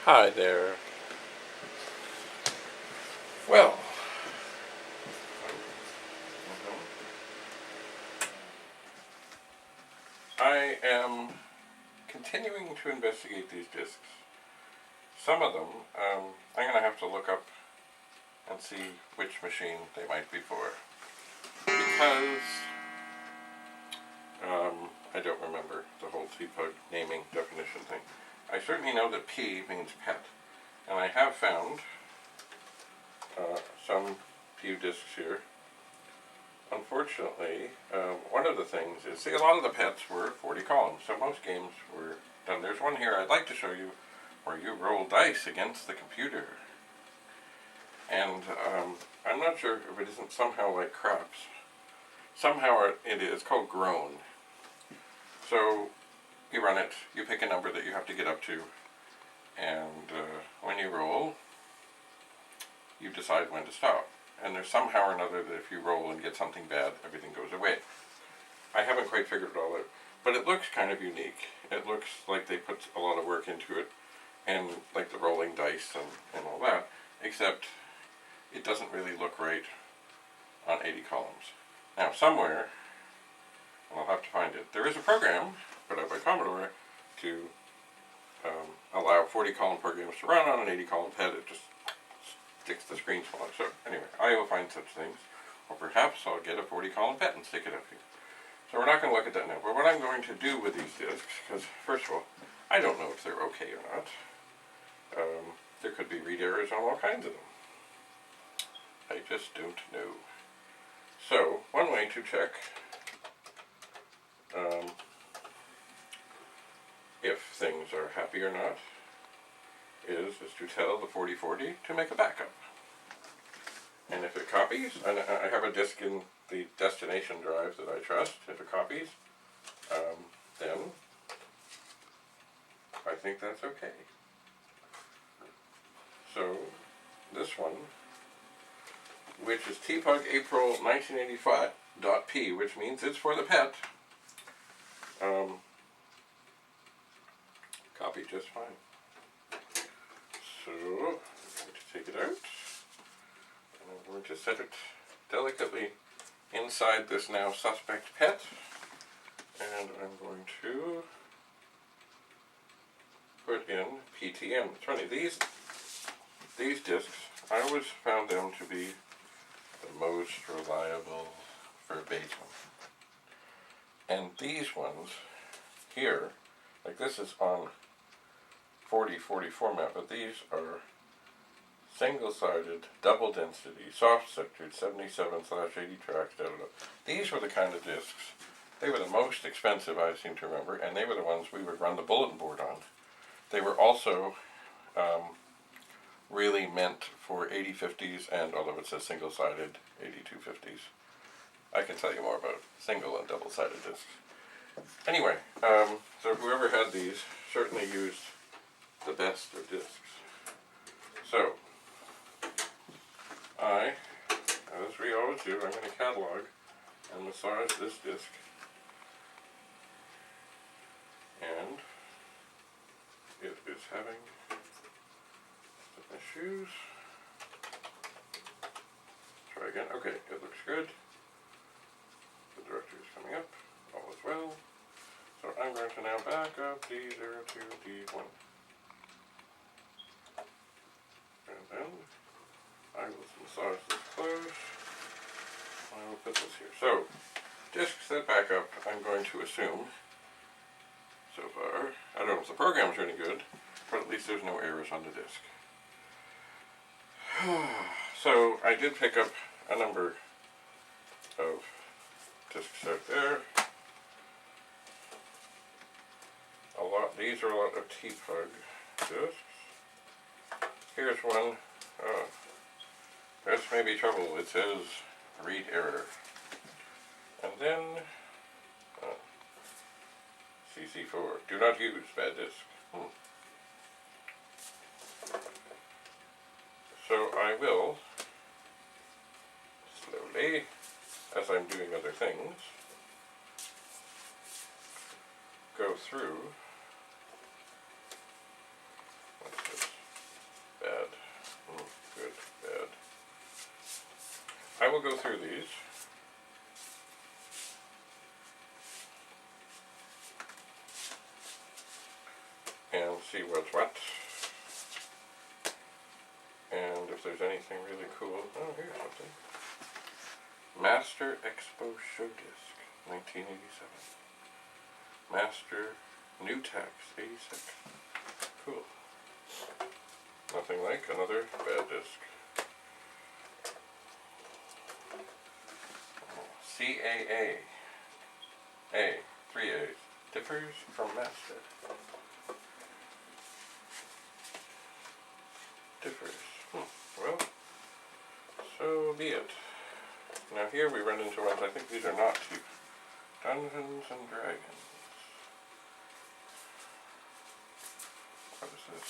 Hi there. Well, I am continuing to investigate these disks. Some of them, I'm going to have to look up and see which machine they might be for. Because I don't remember the whole TPUG naming definition thing. I certainly know that P means pet. And I have found some PU disks here. Unfortunately, one of the things is, see, a lot of the pets were 40 columns, so most games were done. There's one here I'd like to show you where you roll dice against the computer. And I'm not sure if it isn't somehow like craps. Somehow it is called Groan. So you run it, you pick a number that you have to get up to, and when you roll, you decide when to stop. And there's somehow or another that if you roll and get something bad, everything goes away. I haven't quite figured it all out, but it looks kind of unique. It looks like they put a lot of work into it, and like the rolling dice and all that, except it doesn't really look right on 80 columns. Now somewhere, and I'll have to find it, there is a program put out by Commodore to allow 40 column programs to run on an 80 column pad. It just sticks the screen smaller. So anyway, I will find such things, or perhaps I'll get a 40 column pet and stick it up here. So we're not going to look at that now, but what I'm going to do with these disks, because first of all, I don't know if they're okay or not. There could be read errors on all kinds of them. I just don't know. So one way to check if things are happy or not is to tell the 4040 to make a backup. And if it copies, and I have a disk in the destination drive that I trust, if it copies, then I think that's okay. So this one, which is TPUG April 1985.p, which means it's for the pet, copied just fine. So I'm going to take it out, and I'm going to set it delicately inside this now suspect pet, and I'm going to put in PTM. It's funny, these disks, I always found them to be the most reliable verbatim. And these ones here, like this is on 4040 format, but these are single-sided, double density, soft-sectored, 77/80 tracks, These were the kind of discs, they were the most expensive I seem to remember, and they were the ones we would run the bulletin board on. They were also really meant for 8050s, and although it says single-sided, 8250s. I can tell you more about single and double-sided discs. Anyway, so whoever had these certainly used the best of discs. So, as we always do, I'm going to catalog and massage this disc. And it is having some issues. Try again. Okay, it looks good. The directory is coming up. All is well. So I'm going to now back up D0 to D1. And then I will massage this close. I will put this here. So, disks that back up, I'm going to assume, so far, I don't know if the programs are any good, but at least there's no errors on the disk. So, I did pick up a number of disks out there. These are a lot of TPUG disks. Here's one. This may be trouble. It says read error. And then C64. Do not use bad disk. So I will slowly, as I'm doing other things, go through. What's this? we'll go through these. And see what's what. And if there's anything really cool. Oh, here's something. Master Expo Show Disc, 1987. Master New Tax, 86. Cool. Nothing like another bad disc. CAA. A, 3 A's. Differs from Master. Differs. Well, so be it. Now here we run into ones, I think these are not cheap. Dungeons and Dragons. What is this?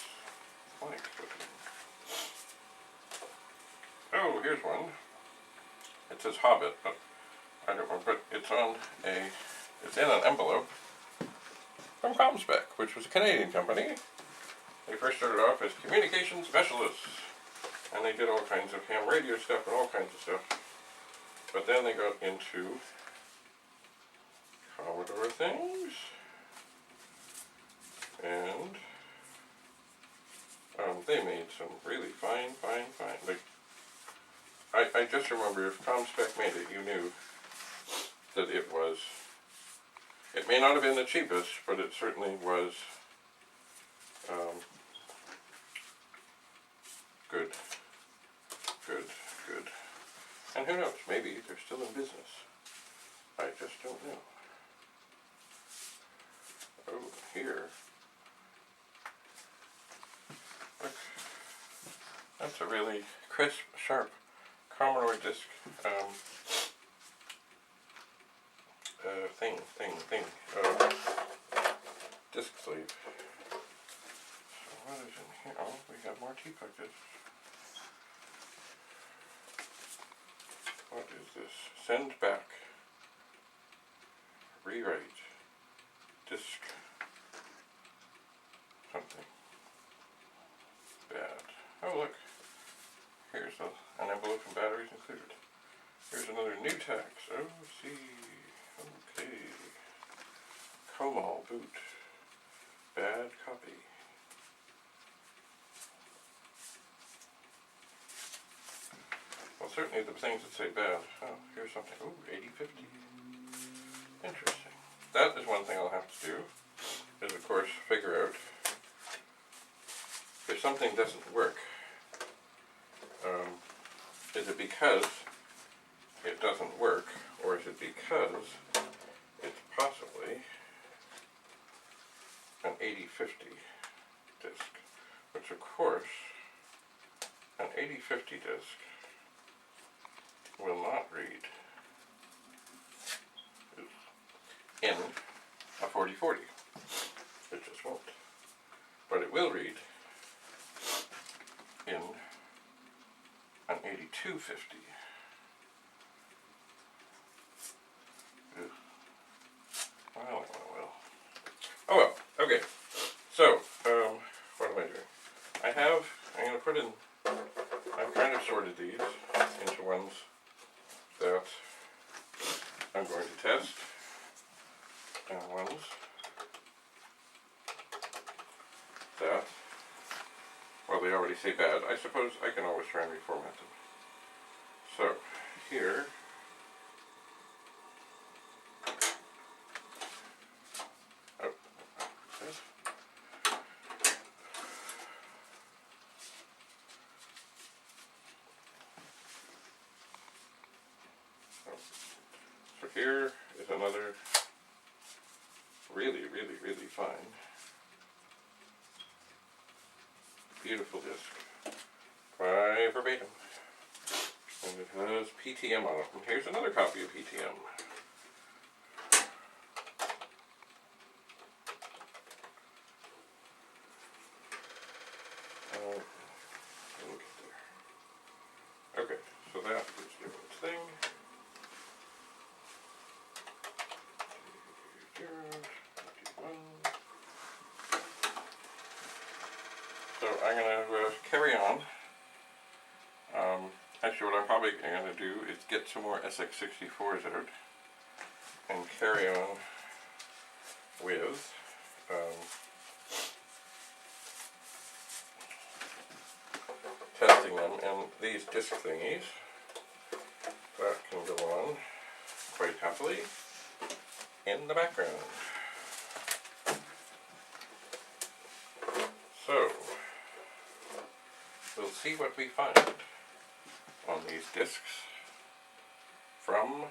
Blank looking. Oh, here's one. It says Hobbit, but I don't remember, but it's in an envelope from ComSpec, which was a Canadian company. They first started off as communication specialists, and they did all kinds of ham radio stuff and all kinds of stuff. But then they got into Commodore things, and they made some really fine. Like, I just remember if ComSpec made it, you knew that it was. It may not have been the cheapest, but it certainly was good. And who knows, maybe they're still in business. I just don't know. Oh, here. Look. That's a really crisp, sharp Commodore disc thing. Disc sleeve. So what is in here? Oh, we have more TPUG discs. What is this? Send back. Rewrite. Disc. Something. Bad. Oh look. Here's an envelope and batteries included. Here's another new tax. Oh, see. Okay. Commodore boot. Bad copy. Well, certainly the things that say bad. Oh, here's something. Oh, 8050. Interesting. That is one thing I'll have to do, is of course figure out if something doesn't work. Is it because it doesn't work, or is it because it's possibly an 8050 disc, which of course an 8050 disc will not read in a 4040. It just won't. But it will read in an 8250. Well. Oh well, okay. So, what am I doing? I'm going to put in, I've kind of sorted these into ones that I'm going to test, and ones that, well, they already say bad. I suppose I can always try and reformat them. So, here, so here is another really fine, beautiful disc by Verbatim, and it has PTM on it. And here's another copy of PTM. We'll get there. Okay, so that is doing its thing. So I'm going to carry on. Actually, what I'm probably going to do is get some more SX64s out and carry on with testing them, and these disc thingies that can go on quite happily in the background. So, we'll see what we find on these discs from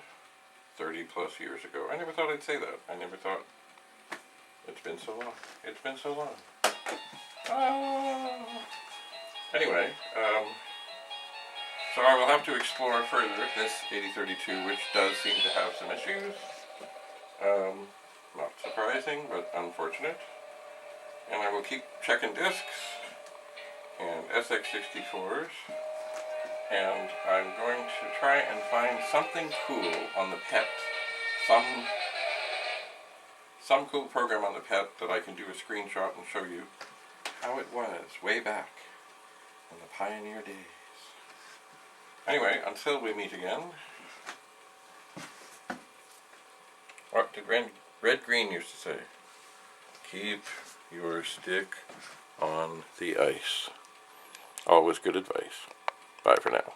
30 plus years ago. I never thought I'd say that. I never thought, it's been so long. It's been so long. Anyway, so I will have to explore further this 8032, which does seem to have some issues. Not surprising, but unfortunate. And I will keep checking discs and SX64s, and I'm going to try and find something cool on the PET. Some cool program on the PET that I can do a screenshot and show you how it was way back in the pioneer days. Anyway, until we meet again. What did Red Green used to say? Keep your stick on the ice. Always good advice. Bye for now.